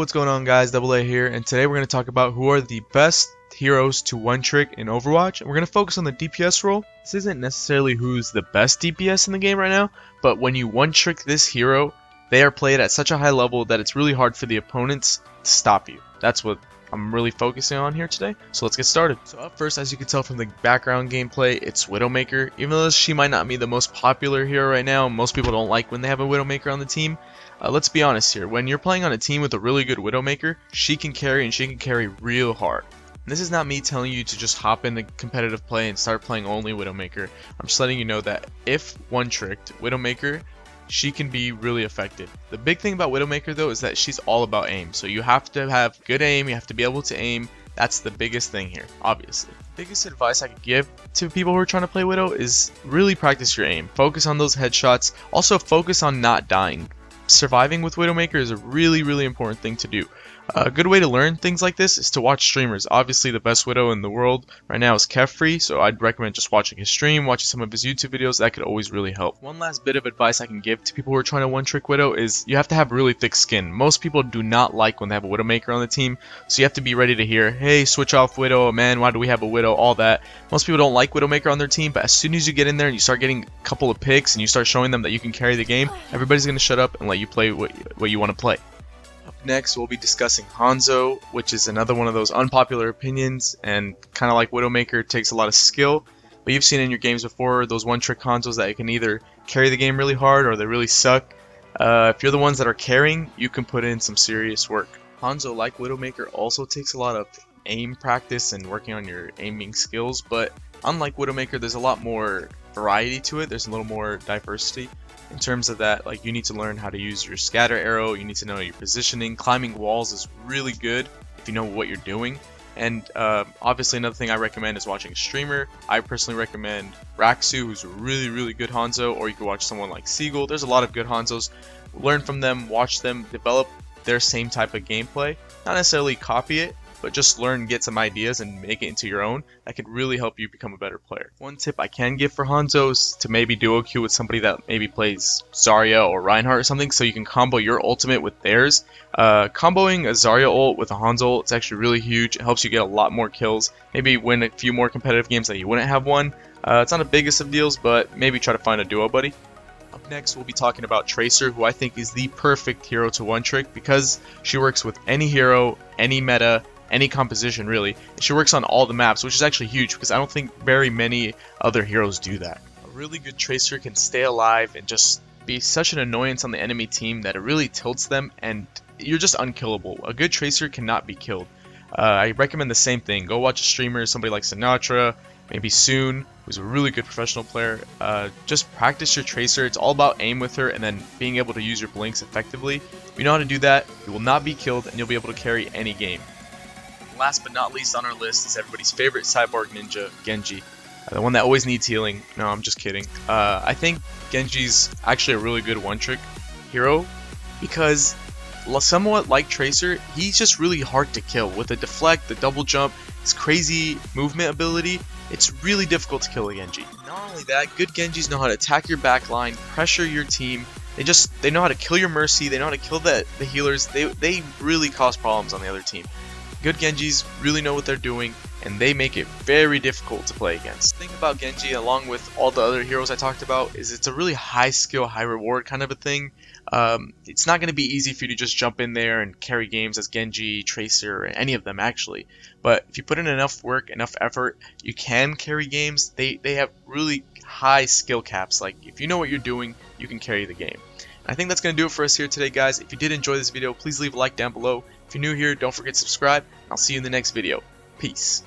what's going on, guys? Double A here, and today we're going to talk about who are the best heroes to one-trick in Overwatch, and we're going to focus on the DPS role. This isn't necessarily who's the best DPS in the game right now, but when you one-trick this hero, they are played at such a high level that it's really hard for the opponents to stop you. That's what I'm really focusing on here today, so let's get started. So up first, as you can tell from the background gameplay, it's Widowmaker. Even though she might not be the most popular hero right now, most people don't like when they have a Widowmaker on the team. Let's be honest here, when you're playing on a team with a really good Widowmaker, she can carry, and she can carry real hard. And this is not me telling you to just hop into competitive play and start playing only Widowmaker. I'm just letting you know that if one-tricked, Widowmaker, she can be really effective. The big thing about Widowmaker though is that she's all about aim. So you have to have good aim, you have to be able to aim. That's the biggest thing here, obviously. Biggest advice I could give to people who are trying to play Widow is really practice your aim. Focus on those headshots. Also focus on not dying. Surviving with Widowmaker is a really important thing to do. A good way to learn things like this is to watch streamers. Obviously the best Widow in the world right now is Kefri, so I'd recommend just watching his stream, watching some of his YouTube videos. That could always really help. One last bit of advice I can give to people who are trying to one-trick Widow is you have to have really thick skin. Most people do not like when they have a Widowmaker on the team, so you have to be ready to hear, hey, switch off Widow, man, why do we have a Widow, all that. Most people don't like Widowmaker on their team, but as soon as you get in there and you start getting a couple of picks and you start showing them that you can carry the game, everybody's going to shut up and let you play what you want to play. Up next, we'll be discussing Hanzo, which is another one of those unpopular opinions, and kind of like Widowmaker, it takes a lot of skill. But you've seen in your games before, those one-trick Hanzos that you can either carry the game really hard or they really suck. If you're the ones that are carrying, you can put in some serious work. Hanzo, like Widowmaker, also takes a lot of aim practice and working on your aiming skills, but unlike Widowmaker, there's a lot more variety to it. There's a little more diversity. In terms of that, like, you need to learn how to use your scatter arrow, you need to know your positioning. Climbing walls is really good if you know what you're doing. And obviously another thing I recommend is watching a streamer. I personally recommend Raksu, who's a really good Hanzo, or you can watch someone like Seagull. There's a lot of good Hanzos. Learn from them, watch them, develop their same type of gameplay. Not necessarily copy it, but just learn, get some ideas, and make it into your own. That could really help you become a better player. One tip I can give for Hanzo is to maybe duo queue with somebody that maybe plays Zarya or Reinhardt or something, so you can combo your ultimate with theirs. Comboing a Zarya ult with a Hanzo ult, it's actually really huge. It helps you get a lot more kills, maybe win a few more competitive games that you wouldn't have won. It's not the biggest of deals, but maybe try to find a duo buddy. Up next, we'll be talking about Tracer, who I think is the perfect hero to one-trick because she works with any hero, any meta, any composition really. She works on all the maps, which is actually huge because I don't think very many other heroes do that. A really good Tracer can stay alive and just be such an annoyance on the enemy team that it really tilts them and you're just unkillable. A good Tracer cannot be killed. I recommend the same thing. Go watch a streamer, somebody like Sinatra, maybe Soon, who's a really good professional player. Just practice your Tracer. It's all about aim with her and then being able to use your blinks effectively. If you know how to do that, you will not be killed and you'll be able to carry any game. Last but not least on our list is everybody's favorite cyborg ninja, Genji. The one that always needs healing. No, I'm just kidding. I think Genji's actually a really good one-trick hero because somewhat like Tracer, he's just really hard to kill. With the deflect, the double jump, his crazy movement ability, it's really difficult to kill a Genji. Not only that, good Genjis know how to attack your backline, pressure your team. They know how to kill your Mercy, they know how to kill the healers. They really cause problems on the other team. Good Genjis really know what they're doing, and they make it very difficult to play against. The thing about Genji, along with all the other heroes I talked about, is it's a really high skill, high reward kind of a thing. It's not going to be easy for you to just jump in there and carry games as Genji, Tracer, or any of them actually. But if you put in enough work, enough effort, you can carry games. They have really high skill caps. Like, if you know what you're doing, you can carry the game. I think that's going to do it for us here today, guys. If you did enjoy this video, please leave a like down below. If you're new here, don't forget to subscribe. I'll see you in the next video. Peace.